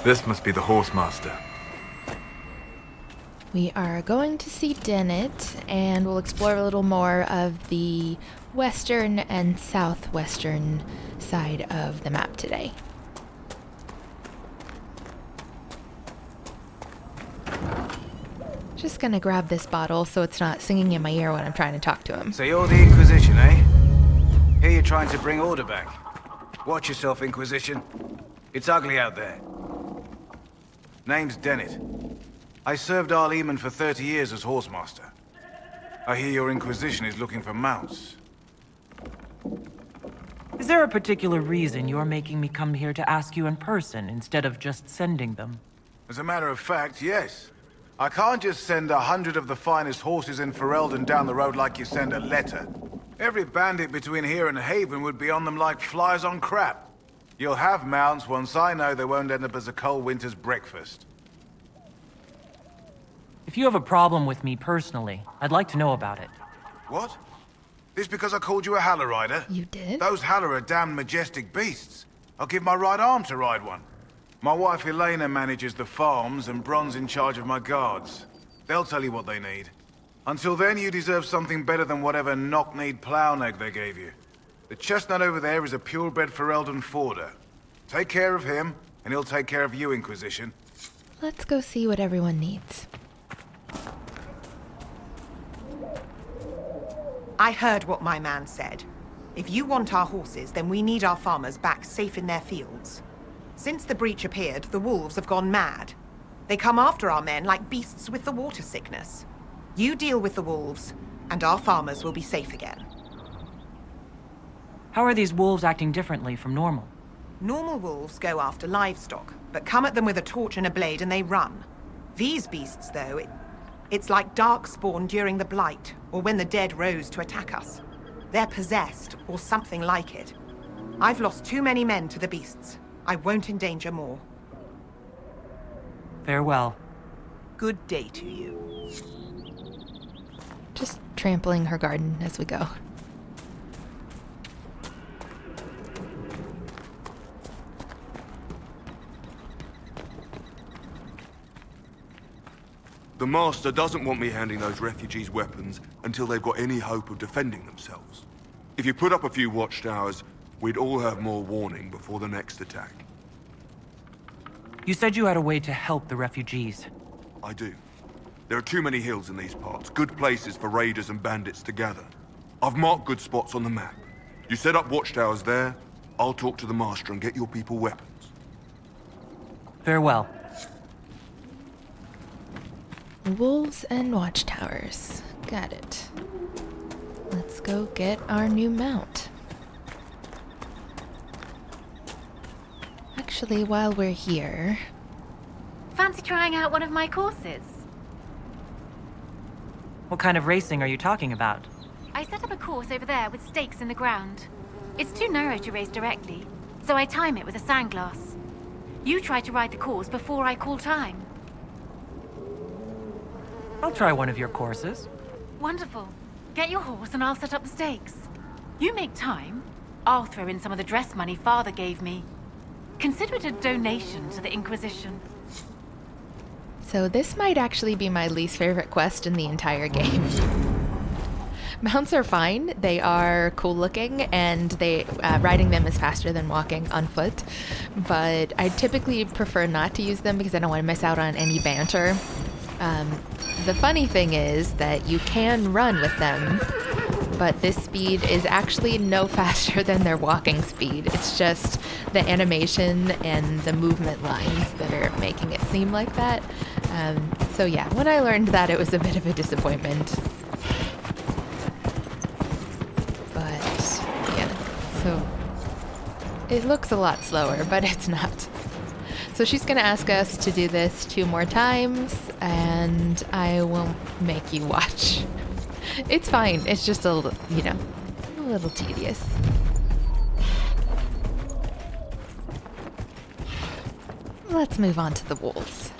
This must be the Horsemaster. We are going to see Dennett, and we'll explore a little more of the western and southwestern side of the map today. Just gonna grab this bottle so it's not singing in my ear when I'm trying to talk to him. So you're the Inquisition, eh? Here you're trying to bring order back. Watch yourself, Inquisition. It's ugly out there. Name's Dennett. I served Aislin for 30 years as Horsemaster. I hear your Inquisition is looking for mounts. Is there a particular reason you're making me come here to ask you in person instead of just sending them? As a matter of fact, yes. I can't just send 100 of the finest horses in Ferelden down the road like you send a letter. Every bandit between here and Haven would be on them like flies on crap. You'll have mounts once I know they won't end up as a cold winter's breakfast. If you have a problem with me personally, I'd like to know about it. What? This because I called you a Haller rider? You did? Those Haller are damn majestic beasts. I'll give my right arm to ride one. My wife Elena manages the farms and Bron's in charge of my guards. They'll tell you what they need. Until then, you deserve something better than whatever knock-kneed plow-neg they gave you. The chestnut over there is a purebred Ferelden forder. Take care of him, and he'll take care of you, Inquisition. Let's go see what everyone needs. I heard what my man said. If you want our horses, then we need our farmers back safe in their fields. Since the breach appeared, the wolves have gone mad. They come after our men like beasts with the water sickness. You deal with the wolves, and our farmers will be safe again. How are these wolves acting differently from normal? Normal wolves go after livestock, but come at them with a torch and a blade and they run. These beasts, though, it's like darkspawn during the Blight, or when the dead rose to attack us. They're possessed, or something like it. I've lost too many men to the beasts. I won't endanger more. Farewell. Good day to you. Just trampling her garden as we go. The Master doesn't want me handing those refugees weapons until they've got any hope of defending themselves. If you put up a few watchtowers, we'd all have more warning before the next attack. You said you had a way to help the refugees. I do. There are too many hills in these parts, good places for raiders and bandits to gather. I've marked good spots on the map. You set up watchtowers there, I'll talk to the Master and get your people weapons. Farewell. Wolves and watchtowers. Got it. Let's go get our new mount. Actually, while we're here... Fancy trying out one of my courses? What kind of racing are you talking about? I set up a course over there with stakes in the ground. It's too narrow to race directly, so I time it with a sandglass. You try to ride the course before I call time. I'll try one of your courses. Wonderful. Get your horse and I'll set up the stakes. You make time, I'll throw in some of the dress money Father gave me. Consider it a donation to the Inquisition. So this might actually be my least favorite quest in the entire game. Mounts are fine. They are cool looking, and riding them is faster than walking on foot. But I typically prefer not to use them because I don't want to miss out on any banter. The funny thing is that you can run with them, but this speed is actually no faster than their walking speed. It's just the animation and the movement lines that are making it seem like that. So yeah, when I learned that, it was a bit of a disappointment. But yeah, so it looks a lot slower, but it's not. So she's going to ask us to do this 2 more times, and I won't make you watch. It's fine. It's just a little tedious. Let's move on to the wolves.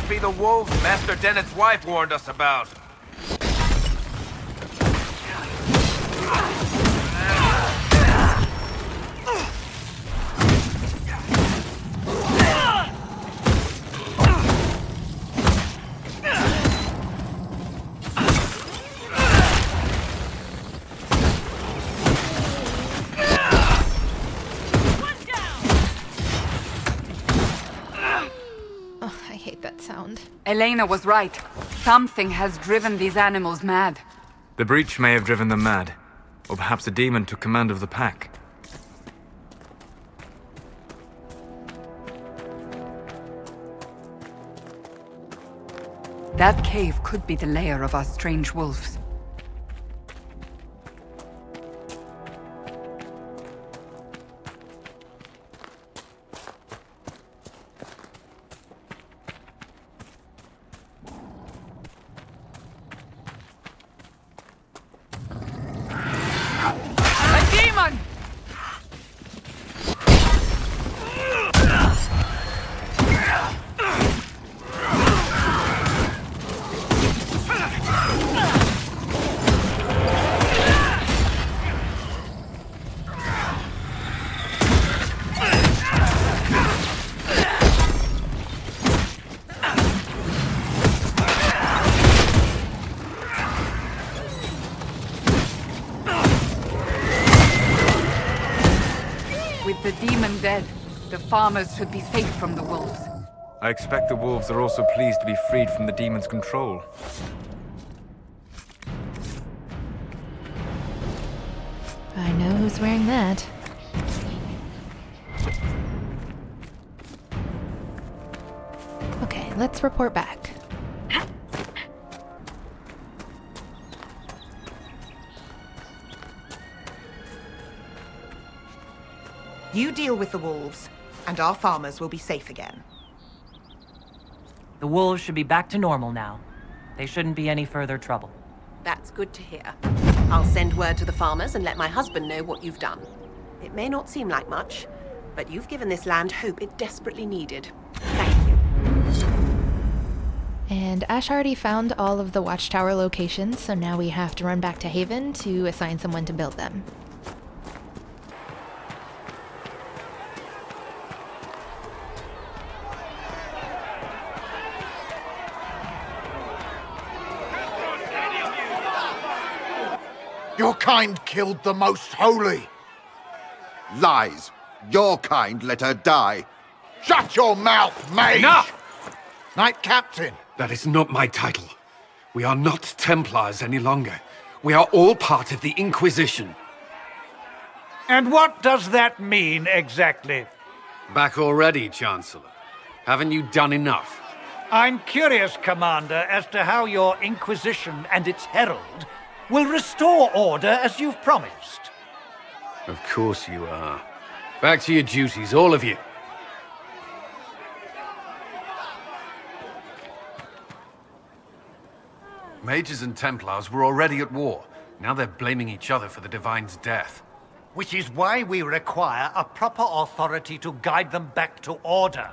be the wolves Master Dennett's wife warned us about. I hate that sound. Elena was right. Something has driven these animals mad. The breach may have driven them mad. Or perhaps a demon took command of the pack. That cave could be the lair of our strange wolves. With the demon dead, the farmers should be safe from the wolves. I expect the wolves are also pleased to be freed from the demon's control. I know who's wearing that. Okay, let's report back. You deal with the wolves, and our farmers will be safe again. The wolves should be back to normal now. They shouldn't be any further trouble. That's good to hear. I'll send word to the farmers and let my husband know what you've done. It may not seem like much, but you've given this land hope it desperately needed. Thank you. And Ash already found all of the watchtower locations, so now we have to run back to Haven to assign someone to build them. Your kind killed the most holy. Lies. Your kind let her die. Shut your mouth, mage! Enough! Knight Captain. That is not my title. We are not Templars any longer. We are all part of the Inquisition. And what does that mean, exactly? Back already, Chancellor. Haven't you done enough? I'm curious, Commander, as to how your Inquisition and its herald will restore order as you've promised. Of course you are. Back to your duties, all of you. Mages and Templars were already at war. Now they're blaming each other for the Divine's death. Which is why we require a proper authority to guide them back to order.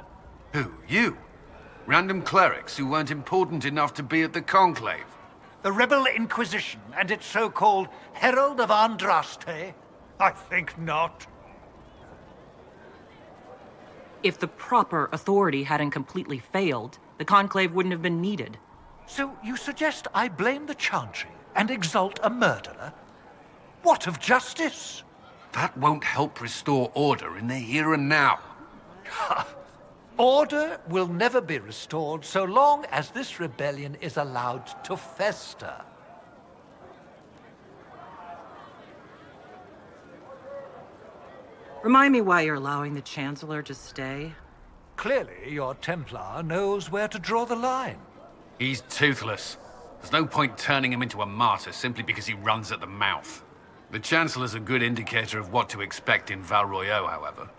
Who? You? Random clerics who weren't important enough to be at the Conclave? The Rebel Inquisition and its so-called Herald of Andraste? I think not. If the proper authority hadn't completely failed, the Conclave wouldn't have been needed. So you suggest I blame the Chantry and exalt a murderer? What of justice? That won't help restore order in the here and now. Order will never be restored so long as this rebellion is allowed to fester. Remind me why you're allowing the Chancellor to stay? Clearly, your Templar knows where to draw the line. He's toothless. There's no point turning him into a martyr simply because he runs at the mouth. The Chancellor's a good indicator of what to expect in Val Royeaux, however.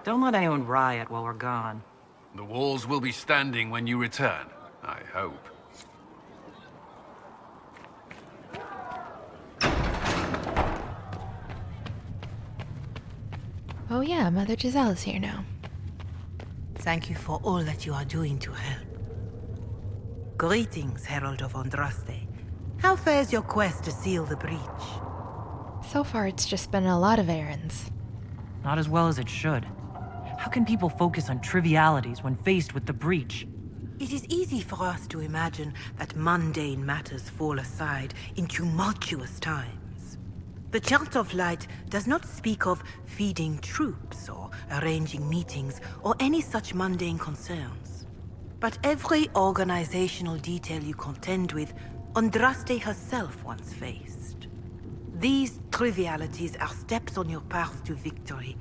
Don't let anyone riot while we're gone. The walls will be standing when you return, I hope. Oh yeah, Mother Giselle is here now. Thank you for all that you are doing to help. Greetings, Herald of Andraste. How fares your quest to seal the breach? So far, it's just been a lot of errands. Not as well as it should. How can people focus on trivialities when faced with the breach? It is easy for us to imagine that mundane matters fall aside in tumultuous times. The Chant of Light does not speak of feeding troops or arranging meetings or any such mundane concerns. But every organizational detail you contend with, Andraste herself once faced. These trivialities are steps on your path to victory,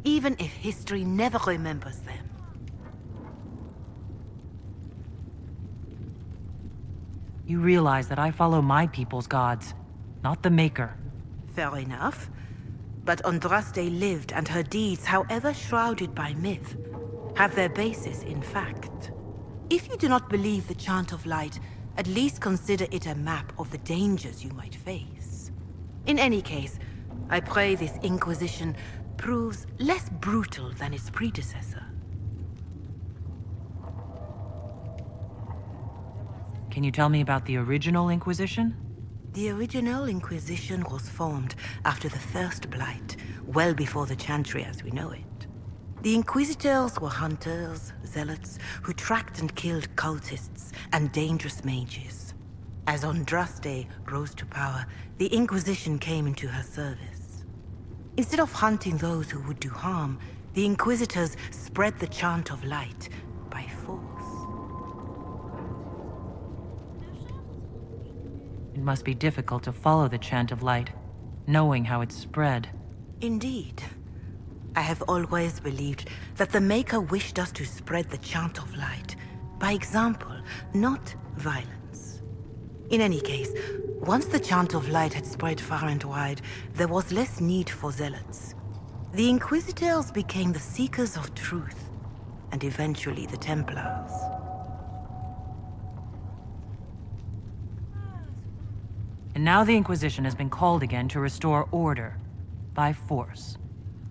even if history never remembers them. You realize that I follow my people's gods, not the Maker. Fair enough. But Andraste lived, and her deeds, however shrouded by myth, have their basis in fact. If you do not believe the Chant of Light, at least consider it a map of the dangers you might face. In any case, I pray this Inquisition proves less brutal than its predecessor. Can you tell me about the original Inquisition? The original Inquisition was formed after the First Blight, well before the Chantry as we know it. The Inquisitors were hunters, zealots, who tracked and killed cultists and dangerous mages. As Andraste rose to power, the Inquisition came into her service. Instead of hunting those who would do harm, the Inquisitors spread the Chant of Light by force. It must be difficult to follow the Chant of Light, knowing how it's spread. Indeed. I have always believed that the Maker wished us to spread the Chant of Light by example, not violence. In any case, once the Chant of Light had spread far and wide, there was less need for zealots. The Inquisitors became the seekers of truth, and eventually the Templars. And now the Inquisition has been called again to restore order, by force.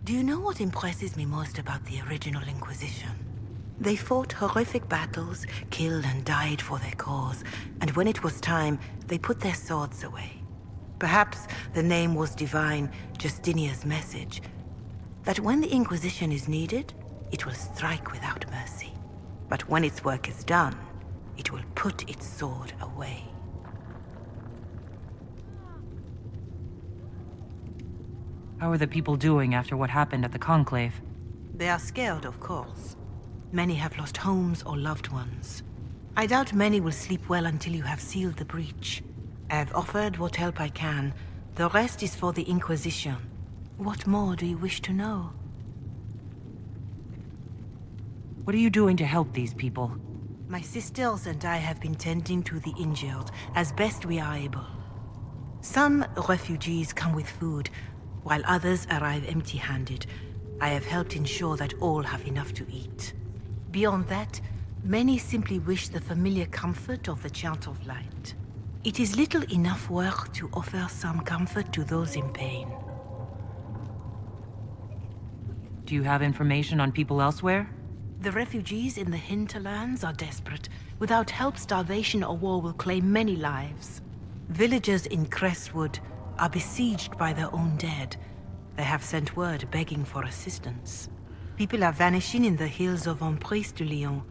Do you know what impresses me most about the original Inquisition? They fought horrific battles, killed and died for their cause, and when it was time, they put their swords away. Perhaps the name was divine, Justinia's message, that when the Inquisition is needed, it will strike without mercy. But when its work is done, it will put its sword away. How are the people doing after what happened at the Conclave? They are scared, of course. Many have lost homes or loved ones. I doubt many will sleep well until you have sealed the breach. I have offered what help I can. The rest is for the Inquisition. What more do you wish to know? What are you doing to help these people? My sisters and I have been tending to the injured as best we are able. Some refugees come with food, while others arrive empty-handed. I have helped ensure that all have enough to eat. Beyond that, many simply wish the familiar comfort of the Chant of Light. It is little enough work to offer some comfort to those in pain. Do you have information on people elsewhere? The refugees in the Hinterlands are desperate. Without help, starvation or war will claim many lives. Villagers in Crestwood are besieged by their own dead. They have sent word begging for assistance. People are vanishing in the hills of Emprise de Lyon.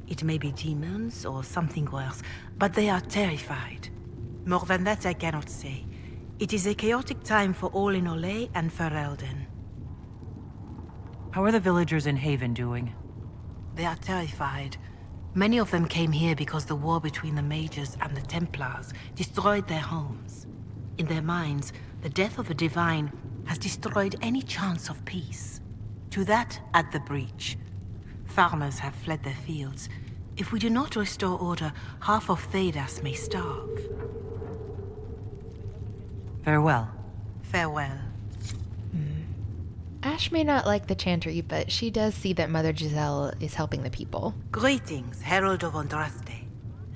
It may be demons or something worse, but they are terrified. More than that I cannot say. It is a chaotic time for all in Olay and Ferelden. How are the villagers in Haven doing? They are terrified. Many of them came here because the war between the Mages and the Templars destroyed their homes. In their minds, the death of a divine has destroyed any chance of peace. To that, add the breach. Farmers have fled their fields. If we do not restore order, half of Thedas may starve. Farewell. Farewell. Ash may not like the Chantry, but she does see that Mother Giselle is helping the people. Greetings, Herald of Andraste.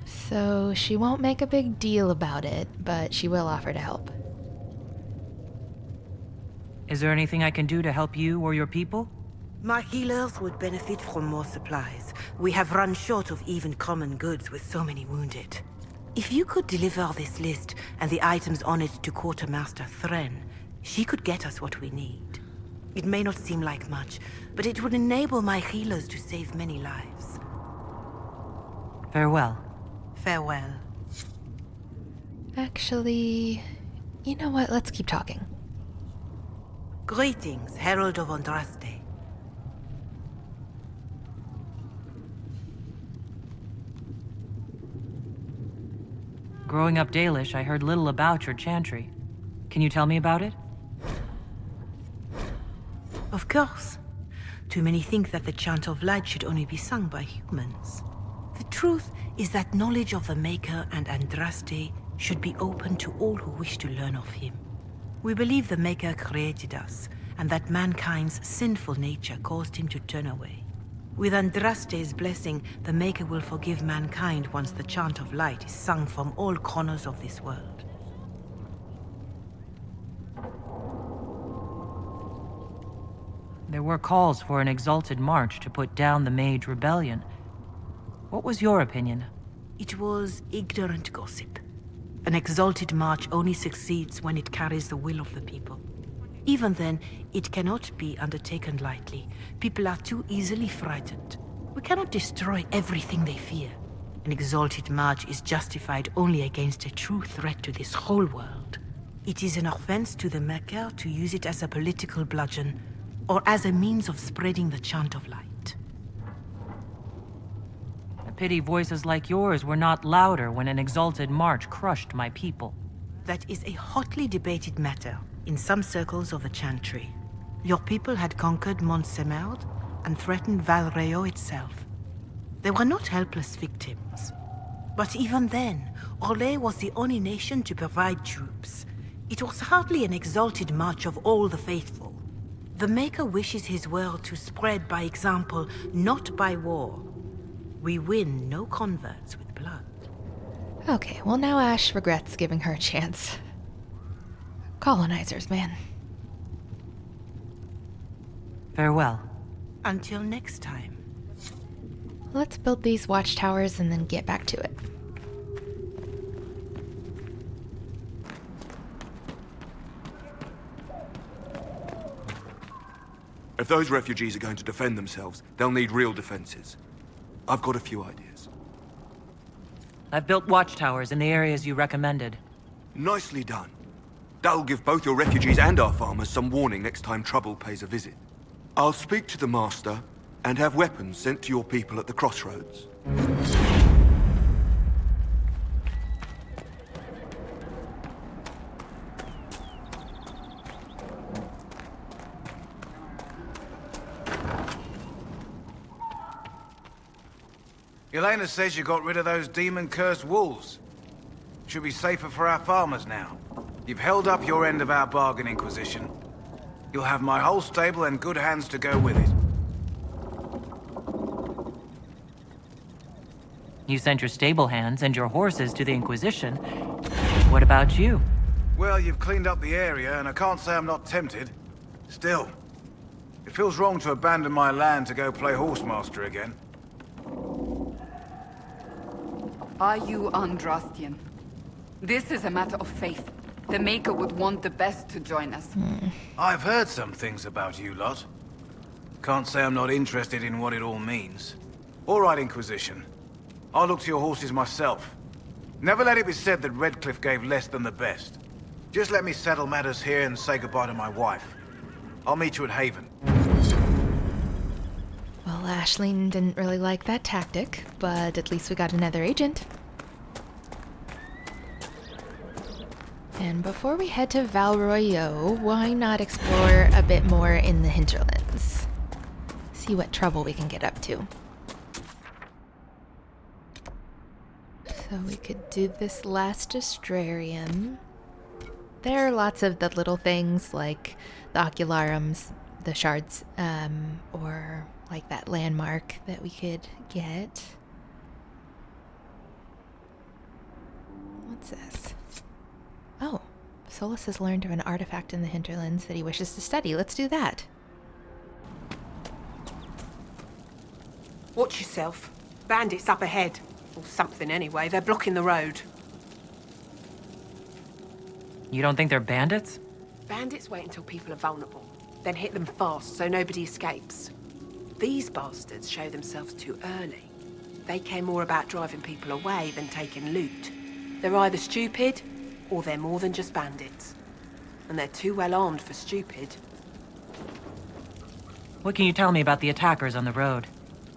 So she won't make a big deal about it, but she will offer to help. Is there anything I can do to help you or your people? My healers would benefit from more supplies. We have run short of even common goods with so many wounded. If you could deliver this list and the items on it to Quartermaster Thren, she could get us what we need. It may not seem like much, but it would enable my healers to save many lives. Farewell. Farewell. Actually, you know what? Let's keep talking. Greetings, Herald of Andraste. Growing up Dalish, I heard little about your chantry. Can you tell me about it? Of course. Too many think that the Chant of Light should only be sung by humans. The truth is that knowledge of the Maker and Andraste should be open to all who wish to learn of him. We believe the Maker created us, and that mankind's sinful nature caused him to turn away. With Andraste's blessing, the Maker will forgive mankind once the Chant of Light is sung from all corners of this world. There were calls for an exalted march to put down the Mage Rebellion. What was your opinion? It was ignorant gossip. An exalted march only succeeds when it carries the will of the people. Even then, it cannot be undertaken lightly. People are too easily frightened. We cannot destroy everything they fear. An exalted march is justified only against a true threat to this whole world. It is an offense to the Maker to use it as a political bludgeon, or as a means of spreading the Chant of Light. I pity voices like yours were not louder when an exalted march crushed my people. That is a hotly debated matter in some circles of the Chantry. Your people had conquered Montsemerd and threatened Val Rayo itself. They were not helpless victims. But even then, Orlais was the only nation to provide troops. It was hardly an exalted march of all the faithful. The Maker wishes his world to spread by example, not by war. We win no converts with blood. Okay, well now Ash regrets giving her a chance. Colonizers, man. Farewell. Until next time. Let's build these watchtowers and then get back to it. If those refugees are going to defend themselves, they'll need real defenses. I've got a few ideas. I've built watchtowers in the areas you recommended. Nicely done. That'll give both your refugees and our farmers some warning next time trouble pays a visit. I'll speak to the Master and have weapons sent to your people at the crossroads. Elena says you got rid of those demon-cursed wolves. Should be safer for our farmers now. You've held up your end of our bargain, Inquisition. You'll have my whole stable and good hands to go with it. You sent your stable hands and your horses to the Inquisition. What about you? Well, you've cleaned up the area, and I can't say I'm not tempted. Still, it feels wrong to abandon my land to go play Horsemaster again. Are you Andrastian? This is a matter of faith. The Maker would want the best to join us. I've heard some things about you lot. Can't say I'm not interested in what it all means. All right, Inquisition. I'll look to your horses myself. Never let it be said that Redcliffe gave less than the best. Just let me settle matters here and say goodbye to my wife. I'll meet you at Haven. Well, Aislin didn't really like that tactic, but at least we got another agent. And before we head to Val Royeaux, why not explore a bit more in the Hinterlands? See what trouble we can get up to. So we could do this last Astrarium. There are lots of the little things like the ocularums, the shards, or like that landmark that we could get. What's this? Oh, Solus has learned of an artifact in the Hinterlands that he wishes to study. Let's do that. Watch yourself. Bandits up ahead. Or something anyway. They're blocking the road. You don't think they're bandits? Bandits wait until people are vulnerable, then hit them fast so nobody escapes. These bastards show themselves too early. They care more about driving people away than taking loot. They're either stupid, or they're more than just bandits. And they're too well armed for stupid. What can you tell me about the attackers on the road?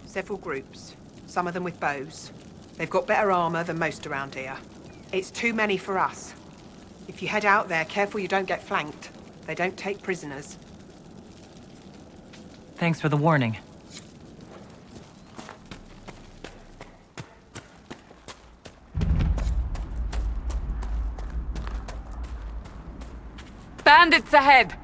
Several groups, some of them with bows. They've got better armor than most around here. It's too many for us. If you head out there, careful you don't get flanked. They don't take prisoners. Thanks for the warning. Bandits ahead!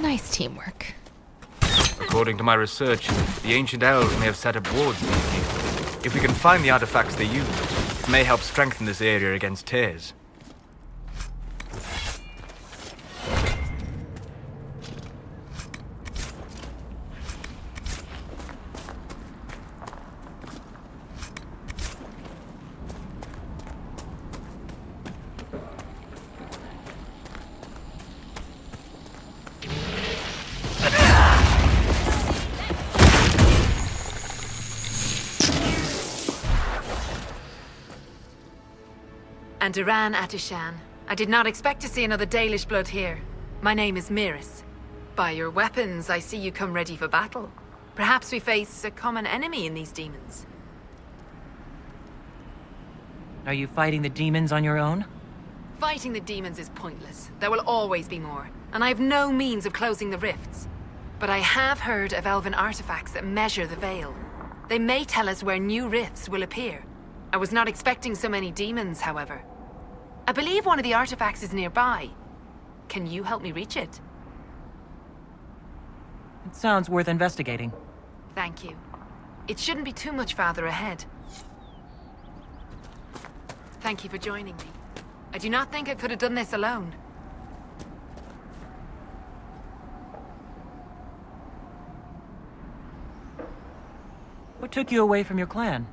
Nice teamwork. According to my research, the ancient elves may have set up wards near here. If we can find the artifacts they use, it may help strengthen this area against tears. And Duran Atishan. I did not expect to see another Dalish blood here. My name is Miris. By your weapons, I see you come ready for battle. Perhaps we face a common enemy in these demons. Are you fighting the demons on your own? Fighting the demons is pointless. There will always be more, and I have no means of closing the rifts. But I have heard of Elven artifacts that measure the Veil. They may tell us where new rifts will appear. I was not expecting so many demons, however. I believe one of the artifacts is nearby. Can you help me reach it? It sounds worth investigating. Thank you. It shouldn't be too much farther ahead. Thank you for joining me. I do not think I could have done this alone. What took you away from your clan?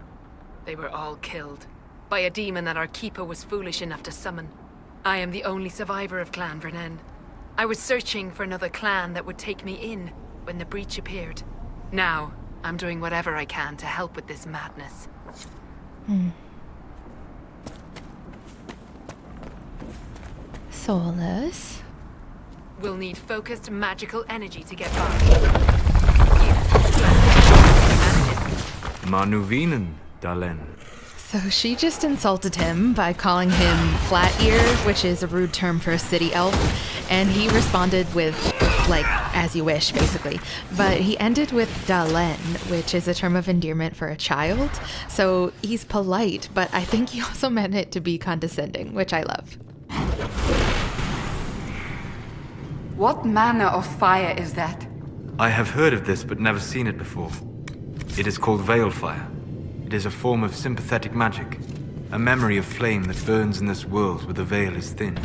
They were all killed by a demon that our keeper was foolish enough to summon. I am the only survivor of Clan Vernen. I was searching for another clan that would take me in when the breach appeared. Now, I'm doing whatever I can to help with this madness. Solus? We'll need focused magical energy to get by. Manuvinen, Dalen. So she just insulted him by calling him Flat Ear, which is a rude term for a city elf, and he responded with, like, as you wish, basically. But he ended with Dalen, which is a term of endearment for a child. So he's polite, but I think he also meant it to be condescending, which I love. What manner of fire is that? I have heard of this, but never seen it before. It is called Veil Fire. It is a form of sympathetic magic, a memory of flame that burns in this world where the veil is thin.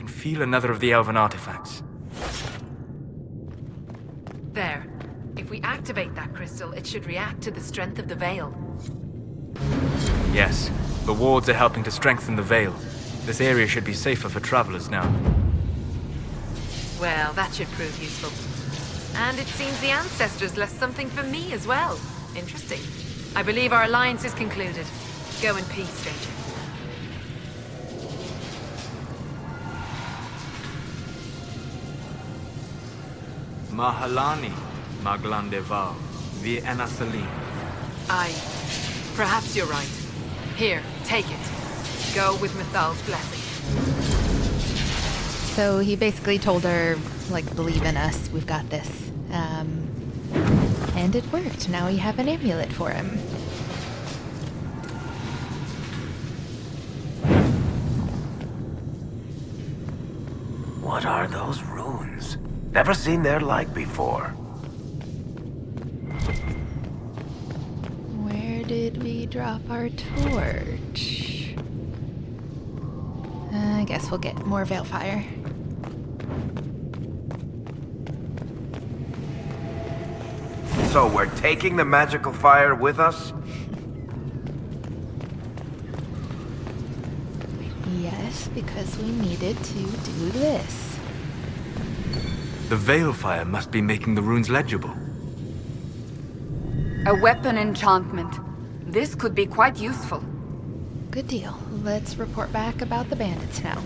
Feel another of the Elven artifacts. There. If we activate that crystal, it should react to the strength of the veil. Yes, the wards are helping to strengthen the veil. This area should be safer for travelers now. Well, that should prove useful. And it seems the ancestors left something for me as well. Interesting. I believe our alliance is concluded. Go in peace, stranger. Mahalani, Maglandeval, the Enasalim. Aye. Perhaps you're right. Here, take it. Go with Mithal's blessing. So he basically told her, like, believe in us, we've got this. And it worked. Now we have an amulet for him. What are those runes? Never seen their like before. Where did we drop our torch? I guess we'll get more Veilfire. So we're taking the magical fire with us? Yes, because we needed to do this. The Veilfire must be making the runes legible. A weapon enchantment. This could be quite useful. Good deal. Let's report back about the bandits now.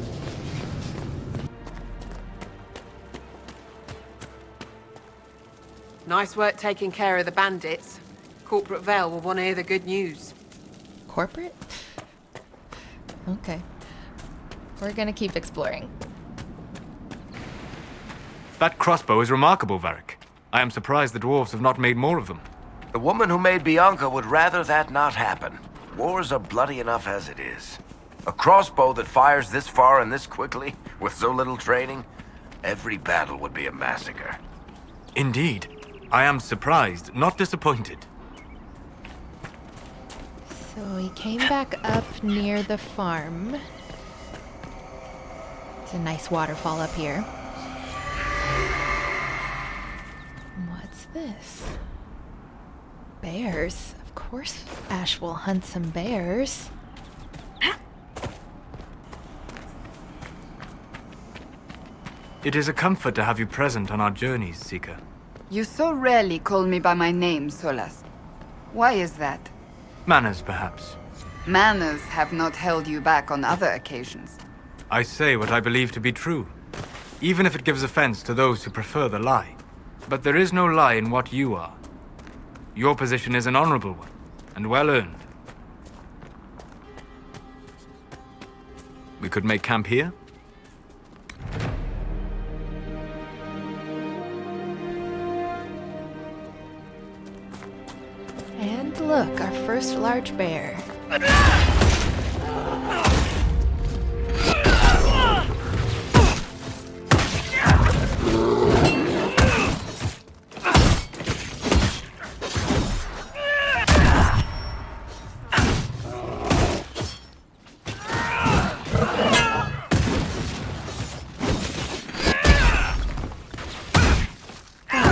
Nice work taking care of the bandits. Corporate Vale will want to hear the good news. Corporate? Okay. We're gonna keep exploring. That crossbow is remarkable, Varric. I am surprised the dwarves have not made more of them. The woman who made Bianca would rather that not happen. Wars are bloody enough as it is. A crossbow that fires this far and this quickly, with so little training, every battle would be a massacre. Indeed. I am surprised, not disappointed. So we came back up near the farm. There's a nice waterfall up here. What's this? Bears. Of course Ash will hunt some bears. It is a comfort to have you present on our journeys, Seeker. You so rarely call me by my name, Solas. Why is that? Manners, perhaps. Manners have not held you back on other occasions. I say what I believe to be true, even if it gives offense to those who prefer the lie. But there is no lie in what you are. Your position is an honorable one, and well earned. We could make camp here? And look, our first large bear.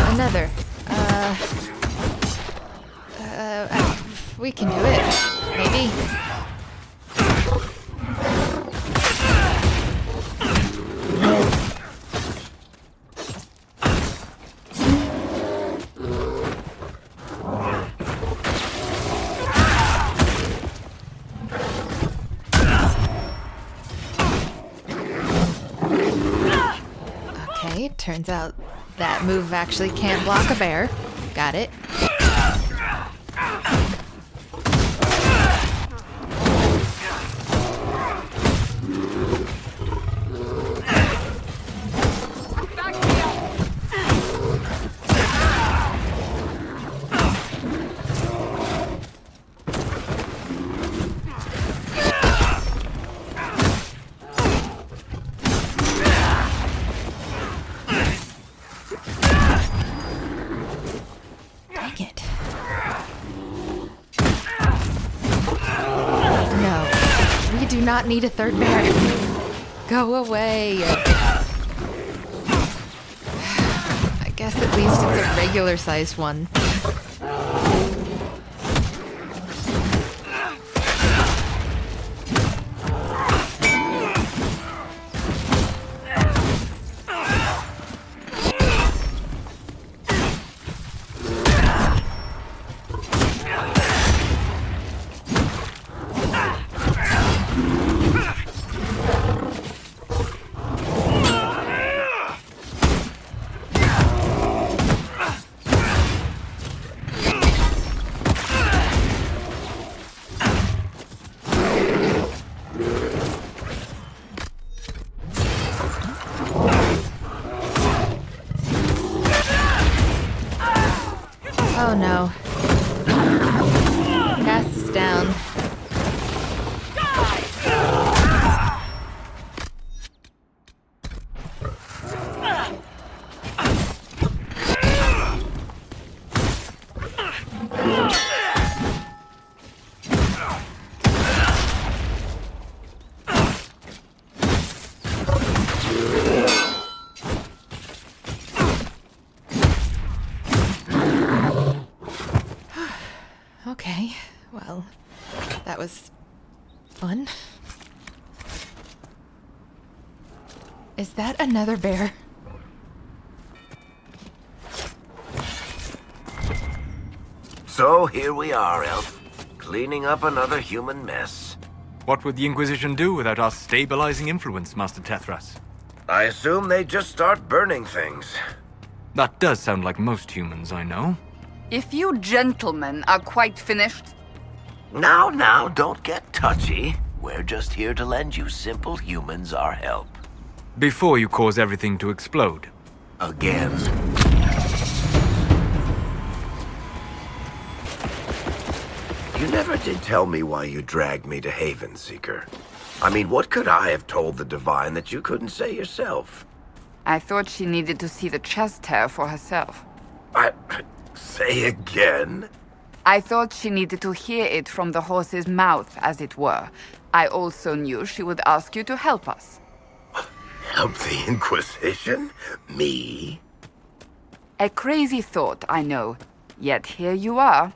Another. We can do it. Maybe. Okay, turns out that move actually can't block a bear. Got it. Not need a third bear. Go away. I guess at least it's a regular sized one. Is that another bear? So here we are, Elf. Cleaning up another human mess. What would the Inquisition do without our stabilizing influence, Master Tethras? I assume they just start burning things. That does sound like most humans I know. If you gentlemen are quite finished... Now, don't get touchy. We're just here to lend you simple humans our help. Before you cause everything to explode. Again. You never did tell me why you dragged me to Haven, Seeker. I mean, what could I have told the Divine that you couldn't say yourself? I thought she needed to see the chest hair for herself. Say again? I thought she needed to hear it from the horse's mouth, as it were. I also knew she would ask you to help us. Help the Inquisition? Me? A crazy thought, I know. Yet here you are.